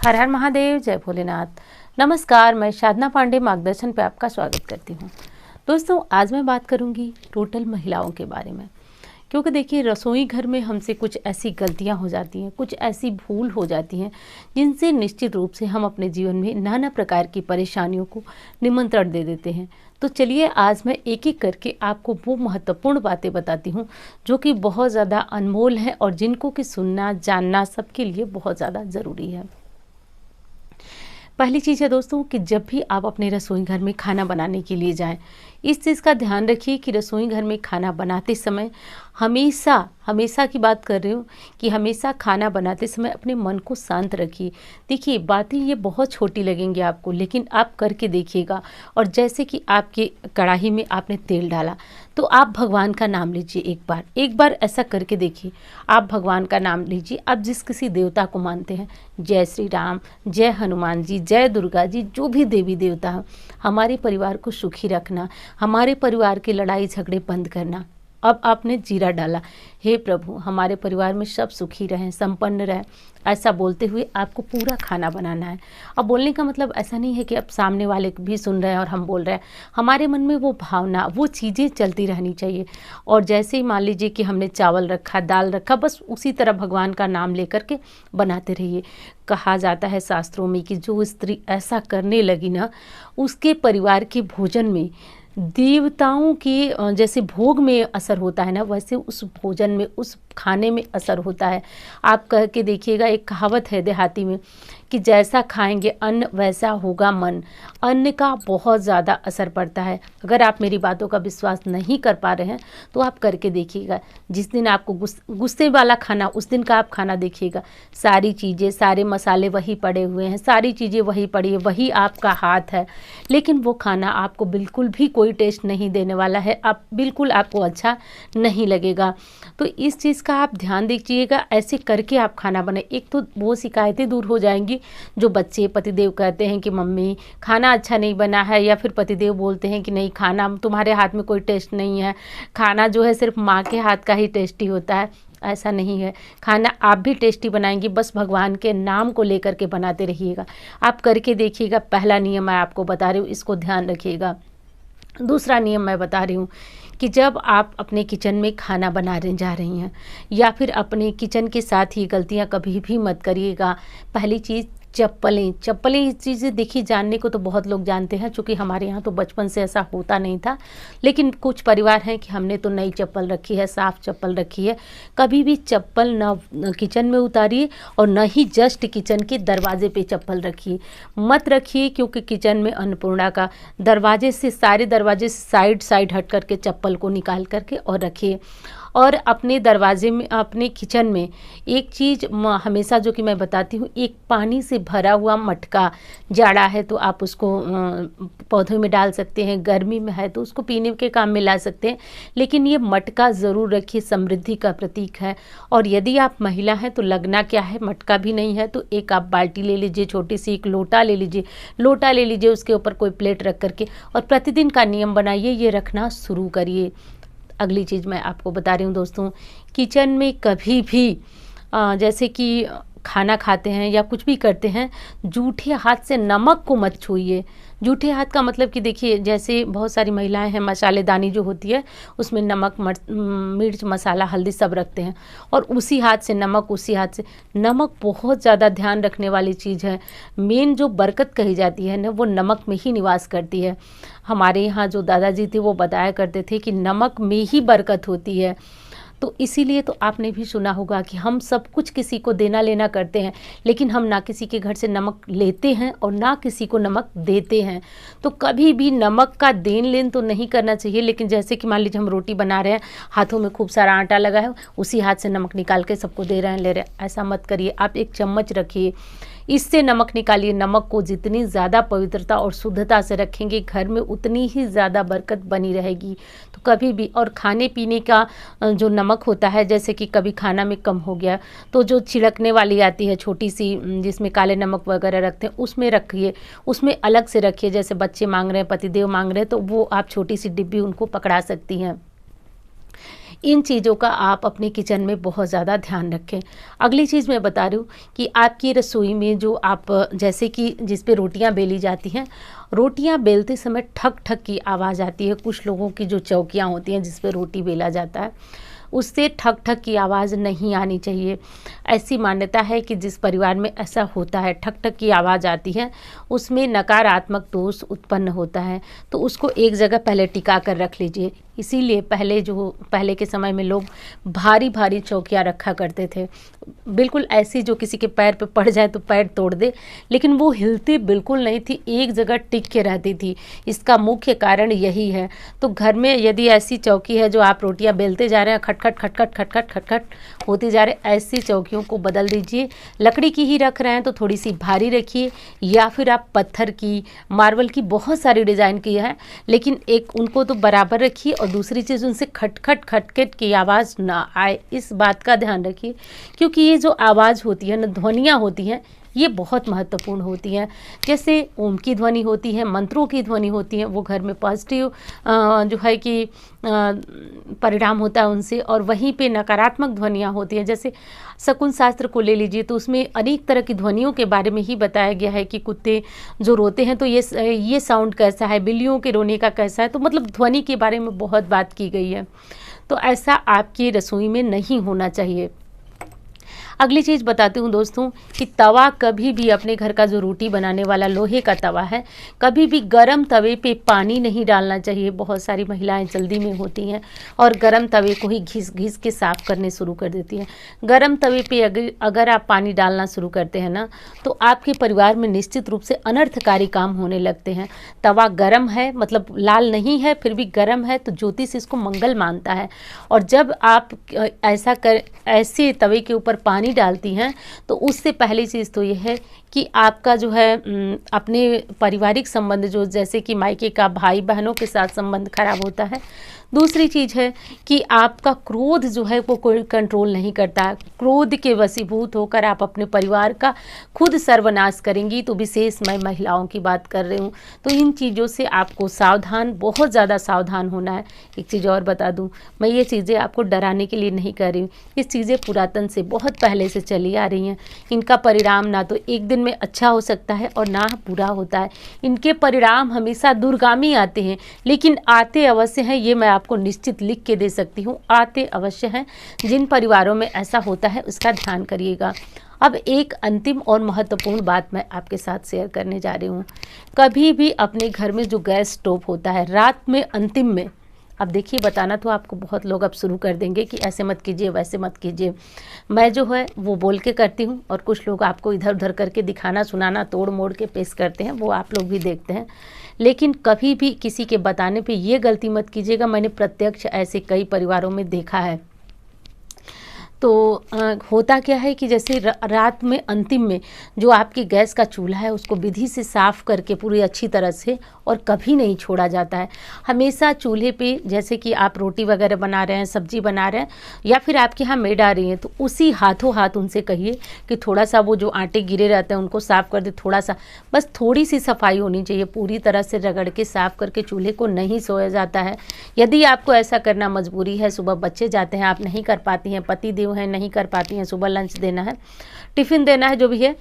हर हर महादेव, जय भोलेनाथ। नमस्कार, मैं साधना पांडे मार्गदर्शन पे आपका स्वागत करती हूँ। दोस्तों, आज मैं बात करूँगी टोटल महिलाओं के बारे में, क्योंकि देखिए रसोई घर में हमसे कुछ ऐसी गलतियाँ हो जाती हैं, कुछ ऐसी भूल हो जाती हैं जिनसे निश्चित रूप से हम अपने जीवन में नाना प्रकार की परेशानियों को निमंत्रण दे देते हैं। तो चलिए आज मैं एक एक करके आपको वो महत्वपूर्ण बातें बताती हूँ जो कि बहुत ज़्यादा अनमोल हैं और जिनको कि सुनना जानना सबके लिए बहुत ज़्यादा ज़रूरी है। पहली चीज़ है दोस्तों कि जब भी आप अपने रसोई घर में खाना बनाने के लिए जाएं, इस चीज़ का ध्यान रखिए कि रसोई घर में खाना बनाते समय हमेशा हमेशा की बात कर रही हूँ कि हमेशा खाना बनाते समय अपने मन को शांत रखिए। देखिए बातें ये बहुत छोटी लगेंगी आपको, लेकिन आप करके देखिएगा। और जैसे कि आपके कढ़ाई में आपने तेल डाला तो आप भगवान का नाम लीजिए। एक बार ऐसा करके देखिए। आप भगवान का नाम लीजिए, आप जिस किसी देवता को मानते हैं, जय श्री राम, जय हनुमान जी, जय दुर्गा जी, जो भी देवी देवता हो, हमारे परिवार को सुखी रखना, हमारे परिवार के लड़ाई झगड़े बंद करना। अब आपने जीरा डाला, हे प्रभु हमारे परिवार में सब सुखी रहें, संपन्न रहें, ऐसा बोलते हुए आपको पूरा खाना बनाना है। अब बोलने का मतलब ऐसा नहीं है कि अब सामने वाले भी सुन रहे हैं और हम बोल रहे हैं। हमारे मन में वो भावना, वो चीज़ें चलती रहनी चाहिए। और जैसे ही मान लीजिए कि हमने चावल रखा, दाल रखा, बस उसी तरह भगवान का नाम लेकर के बनाते रहिए। कहा जाता है शास्त्रों में कि जो स्त्री ऐसा करने लगी ना, उसके परिवार के भोजन में देवताओं के जैसे भोग में असर होता है ना, वैसे उस भोजन में, उस खाने में असर होता है। आप कह के देखिएगा, एक कहावत है देहाती में कि जैसा खाएंगे अन्न वैसा होगा मन। अन्न का बहुत ज़्यादा असर पड़ता है। अगर आप मेरी बातों का विश्वास नहीं कर पा रहे हैं तो आप करके देखिएगा। जिस दिन आपको गुस्से वाला खाना, उस दिन का आप खाना देखिएगा, सारी चीज़ें, सारे मसाले वही पड़े हुए हैं, सारी चीज़ें वही पड़ी है, वही आपका हाथ है, लेकिन वो खाना आपको बिल्कुल भी कोई टेस्ट नहीं देने वाला है। आप बिल्कुल, आपको अच्छा नहीं लगेगा। तो इस चीज़ का आप ध्यान दीजिएगा। ऐसे करके आप खाना बनाए, एक तो वो शिकायतें दूर हो जाएंगी जो बच्चे पतिदेव कहते हैं कि मम्मी खाना अच्छा नहीं बना है, या फिर पतिदेव बोलते हैं कि नहीं खाना तुम्हारे हाथ में कोई टेस्ट नहीं है, खाना जो है सिर्फ माँ के हाथ का ही टेस्टी होता है। ऐसा नहीं है, खाना आप भी टेस्टी बनाएंगी, बस भगवान के नाम को लेकर के बनाते रहिएगा। आप करके देखिएगा। पहला नियम मैं आपको बता रही हूँ, इसको ध्यान रखिएगा। दूसरा नियम मैं बता रही हूँ कि जब आप अपने किचन में खाना बनाने जा रही हैं या फिर अपने किचन के साथ ही गलतियाँ कभी भी मत करिएगा। पहली चीज़, चप्पलें इस चीज़ें देखिए, जानने को तो बहुत लोग जानते हैं, चूँकि हमारे यहाँ तो बचपन से ऐसा होता नहीं था, लेकिन कुछ परिवार हैं कि हमने तो नई चप्पल रखी है, साफ़ चप्पल रखी है। कभी भी चप्पल न किचन में उतारिए और न ही जस्ट किचन के दरवाजे पे चप्पल रखिए, मत रखिए। क्योंकि किचन में अन्नपूर्णा का दरवाजे से, सारे दरवाजे से साइड हट करके चप्पल को निकाल करके और रखिए। और अपने दरवाजे में, अपने किचन में एक चीज़ हमेशा जो कि मैं बताती हूँ, एक पानी से भरा हुआ मटका, जाड़ा है तो आप उसको पौधों में डाल सकते हैं, गर्मी में है तो उसको पीने के काम में ला सकते हैं, लेकिन ये मटका ज़रूर रखिए, समृद्धि का प्रतीक है। और यदि आप महिला हैं तो लगना क्या है, मटका भी नहीं है तो एक आप बाल्टी ले लीजिए, छोटी सी एक लोटा ले लीजिए, उसके ऊपर कोई प्लेट रख करके, और प्रतिदिन का नियम बनाइए, ये रखना शुरू करिए। अगली चीज़ मैं आपको बता रही हूँ दोस्तों, किचन में कभी भी जैसे कि खाना खाते हैं या कुछ भी करते हैं, जूठे हाथ से नमक को मत छूइए। जूठे हाथ का मतलब कि देखिए, जैसे बहुत सारी महिलाएं हैं, मसालेदानी जो होती है उसमें नमक, मिर्च, मसाला, हल्दी सब रखते हैं, और उसी हाथ से नमक बहुत ज़्यादा ध्यान रखने वाली चीज़ है। मेन जो बरकत कही जाती है ना, वो नमक में ही निवास करती है। हमारे यहाँ जो दादाजी थे वो बताया करते थे कि नमक में ही बरकत होती है। तो इसीलिए तो आपने भी सुना होगा कि हम सब कुछ किसी को देना लेना करते हैं, लेकिन हम ना किसी के घर से नमक लेते हैं और ना किसी को नमक देते हैं। तो कभी भी नमक का देन लेन तो नहीं करना चाहिए। लेकिन जैसे कि मान लीजिए हम रोटी बना रहे हैं, हाथों में खूब सारा आटा लगा है, उसी हाथ से नमक निकाल के सबको दे रहे हैं, ले रहे हैं, ऐसा मत करिए। आप एक चम्मच रखिए, इससे नमक निकालिए। नमक को जितनी ज़्यादा पवित्रता और शुद्धता से रखेंगे, घर में उतनी ही ज़्यादा बरकत बनी रहेगी। तो कभी भी, और खाने पीने का जो नमक होता है, जैसे कि कभी खाना में कम हो गया तो जो छिड़कने वाली आती है छोटी सी, जिसमें काले नमक वगैरह रखते हैं, उसमें रखिए, उसमें अलग से रखिए। जैसे बच्चे मांग रहे हैं, पतिदेव मांग रहे हैं, तो वो आप छोटी सी डिब्बी उनको पकड़ा सकती हैं। इन चीज़ों का आप अपने किचन में बहुत ज़्यादा ध्यान रखें। अगली चीज़ मैं बता रही हूँ कि आपकी रसोई में जो आप जैसे कि जिस पे रोटियां बेली जाती हैं, रोटियां बेलते समय ठक ठक की आवाज़ आती है। कुछ लोगों की जो चौकियां होती हैं जिस पे रोटी बेला जाता है, उससे ठक ठक की आवाज़ नहीं आनी चाहिए। ऐसी मान्यता है कि जिस परिवार में ऐसा होता है, ठक ठक की आवाज़ आती है, उसमें नकारात्मक दोष उत्पन्न होता है। तो उसको एक जगह पहले टिका कर रख लीजिए। इसीलिए पहले के समय में लोग भारी भारी चौकियाँ रखा करते थे, बिल्कुल ऐसी जो किसी के पैर पे पड़ जाए तो पैर तोड़ दे, लेकिन वो हिलती बिल्कुल नहीं थी, एक जगह टिक के रहती थी। इसका मुख्य कारण यही है। तो घर में यदि ऐसी चौकी है जो आप रोटियां बेलते जा रहे हैं, खटखट खटखट खटखट खटखट होती जा रहे, ऐसी चौकियों को बदल दीजिए। लकड़ी की ही रख रहे हैं तो थोड़ी सी भारी रखिए, या फिर आप पत्थर की, मार्बल की, बहुत सारी डिज़ाइन की है, लेकिन एक उनको तो बराबर रखिए। और दूसरी चीज़, उनसे खटखट खटखट की आवाज़ ना आए, इस बात का ध्यान रखिए। क्योंकि ये जो आवाज़ होती है ना, ध्वनियाँ होती हैं, ये बहुत महत्वपूर्ण होती हैं। जैसे ओम की ध्वनि होती है, मंत्रों की ध्वनि होती है, वो घर में पॉजिटिव जो है कि परिणाम होता है उनसे। और वहीं पे नकारात्मक ध्वनियाँ होती हैं, जैसे शकुन शास्त्र को ले लीजिए तो उसमें अनेक तरह की ध्वनियों के बारे में ही बताया गया है कि कुत्ते जो रोते हैं तो ये साउंड कैसा है, बिल्लियों के रोने का कैसा है। तो मतलब ध्वनि के बारे में बहुत बात की गई है। तो ऐसा आपकी रसोई में नहीं होना चाहिए। अगली चीज़ बताती हूँ दोस्तों कि तवा कभी भी, अपने घर का जो रोटी बनाने वाला लोहे का तवा है, कभी भी गरम तवे पे पानी नहीं डालना चाहिए। बहुत सारी महिलाएं जल्दी में होती हैं और गरम तवे को ही घिस घिस के साफ़ करने शुरू कर देती हैं। गरम तवे पे अगर आप पानी डालना शुरू करते हैं ना, तो आपके परिवार में निश्चित रूप से अनर्थकारी काम होने लगते हैं। तवा गरम है, मतलब लाल नहीं है फिर भी गरम है, तो ज्योतिष इसको मंगल मानता है। और जब आप ऐसे तवे के ऊपर पानी डालती हैं, तो उससे पहली चीज़ तो ये है कि आपका जो है अपने पारिवारिक संबंध, जो जैसे कि मायके का भाई बहनों के साथ संबंध खराब होता है। दूसरी चीज़ है कि आपका क्रोध जो है वो कोई कंट्रोल नहीं करता। क्रोध के वशीभूत होकर आप अपने परिवार का खुद सर्वनाश करेंगी। तो विशेष मैं महिलाओं की बात कर रही हूँ। तो इन चीज़ों से आपको सावधान, बहुत ज़्यादा सावधान होना है। एक चीज़ और बता दूँ, मैं ये चीज़ें आपको डराने के लिए नहीं कर रही हूँ। ये चीज़ें पुरातन से, बहुत पहले से चली आ रही हैं। इनका परिणाम ना तो एक दिन में अच्छा हो सकता है और ना बुरा होता है। इनके परिणाम हमेशा दूरगामी आते हैं, लेकिन आते अवश्य हैं, ये मैं आपको निश्चित लिख के दे सकती हूँ। आते अवश्य हैं। जिन परिवारों में ऐसा होता है उसका ध्यान करिएगा। अब एक अंतिम और महत्वपूर्ण बात मैं आपके साथ शेयर करने जा रही हूँ। कभी भी अपने घर में जो गैस स्टोव होता है, रात में अंतिम में, अब देखिए बताना तो आपको बहुत लोग अब शुरू कर देंगे कि ऐसे मत कीजिए, वैसे मत कीजिए। मैं जो है वो बोल के करती हूँ, और कुछ लोग आपको इधर उधर करके दिखाना सुनाना, तोड़ मोड़ के पेश करते हैं, वो आप लोग भी देखते हैं। लेकिन कभी भी किसी के बताने पे ये गलती मत कीजिएगा। मैंने प्रत्यक्ष ऐसे कई परिवारों में देखा है। तो होता क्या है कि जैसे रात में अंतिम में जो आपकी गैस का चूल्हा है उसको विधि से साफ़ करके पूरी अच्छी तरह से, और कभी नहीं छोड़ा जाता है। हमेशा चूल्हे पे, जैसे कि आप रोटी वगैरह बना रहे हैं, सब्जी बना रहे हैं, या फिर आपके यहाँ मेड आ रही हैं, तो उसी हाथों हाथ उनसे कहिए कि थोड़ा सा वो जो आटे गिरे रहते हैं उनको साफ़ कर दे। थोड़ा सा, बस थोड़ी सी सफाई होनी चाहिए। पूरी तरह से रगड़ के साफ़ करके चूल्हे को नहीं सोया जाता है। यदि आपको ऐसा करना मजबूरी है, सुबह बच्चे जाते हैं, आप नहीं कर पाती हैं, पति देव हैं, नहीं कर पाती हैं, सुबह लंच देना है, टिफ़िन देना है, जो भी है,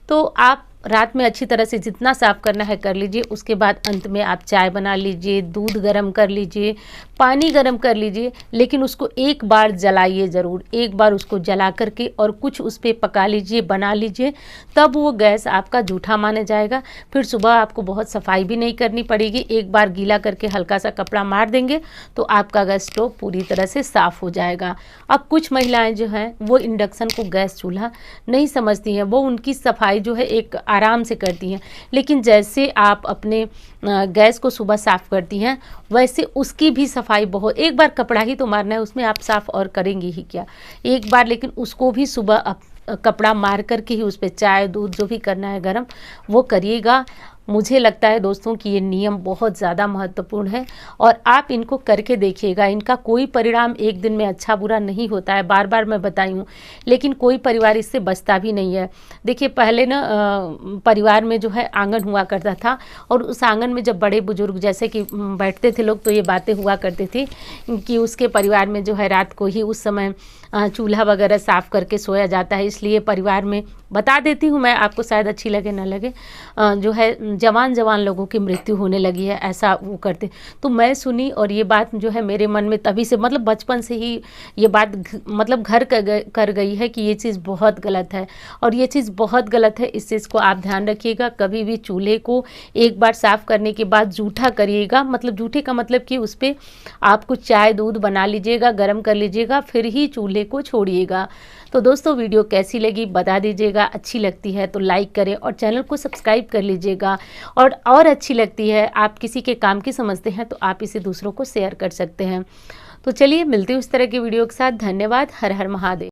तो आप रात में अच्छी तरह से जितना साफ़ करना है कर लीजिए। उसके बाद अंत में आप चाय बना लीजिए, दूध गर्म कर लीजिए, पानी गर्म कर लीजिए, लेकिन उसको एक बार जलाइए ज़रूर। एक बार उसको जला करके और कुछ उस पर पका लीजिए, बना लीजिए, तब वो गैस आपका जूठा माना जाएगा। फिर सुबह आपको बहुत सफाई भी नहीं करनी पड़ेगी। एक बार गीला करके हल्का सा कपड़ा मार देंगे तो आपका गैस स्टोव पूरी तरह से साफ़ हो जाएगा। अब कुछ महिलाएं जो हैं वो इंडक्शन को गैस चूल्हा नहीं समझती हैं, वो उनकी सफाई जो है एक आराम से करती हैं। लेकिन जैसे आप अपने गैस को सुबह साफ़ करती हैं, वैसे उसकी भी सफाई बहुत, एक बार कपड़ा ही तो मारना है, उसमें आप साफ़ और करेंगी ही क्या एक बार, लेकिन उसको भी सुबह कपड़ा मार कर के ही उस पर चाय दूध जो भी करना है गरम, वो करिएगा। मुझे लगता है दोस्तों कि ये नियम बहुत ज़्यादा महत्वपूर्ण है और आप इनको करके देखिएगा। इनका कोई परिणाम एक दिन में अच्छा बुरा नहीं होता है, बार बार मैं बताई हूँ, लेकिन कोई परिवार इससे बचता भी नहीं है। देखिए पहले ना परिवार में जो है आंगन हुआ करता था और उस आंगन में जब बड़े बुजुर्ग जैसे कि बैठते थे लोग तो ये बातें हुआ करती थी कि उसके परिवार में जो है रात को ही उस समय चूल्हा वगैरह साफ़ करके सोया जाता है। इसलिए परिवार में बता देती हूँ मैं, आपको शायद अच्छी लगे ना लगे, जो है जवान जवान लोगों की मृत्यु होने लगी है, ऐसा वो करते। तो मैं सुनी और ये बात जो है मेरे मन में तभी से मतलब बचपन से ही ये बात मतलब घर कर गई है कि ये चीज़ बहुत गलत है और ये चीज़ बहुत गलत है। इस चीज़ को आप ध्यान रखिएगा। कभी भी चूल्हे को एक बार साफ़ करने के बाद जूठा करिएगा, मतलब जूठे का मतलब कि उस पर आप कुछ चाय दूध बना लीजिएगा, गर्म कर लीजिएगा, फिर ही चूल्हे को छोड़िएगा। तो दोस्तों वीडियो कैसी लगी बता दीजिएगा। अच्छी लगती है तो लाइक करें और चैनल को सब्सक्राइब कर लीजिएगा। और अच्छी लगती है, आप किसी के काम की समझते हैं तो आप इसे दूसरों को शेयर कर सकते हैं। तो चलिए मिलते हैं उस तरह की वीडियो के साथ। धन्यवाद। हर हर महादेव।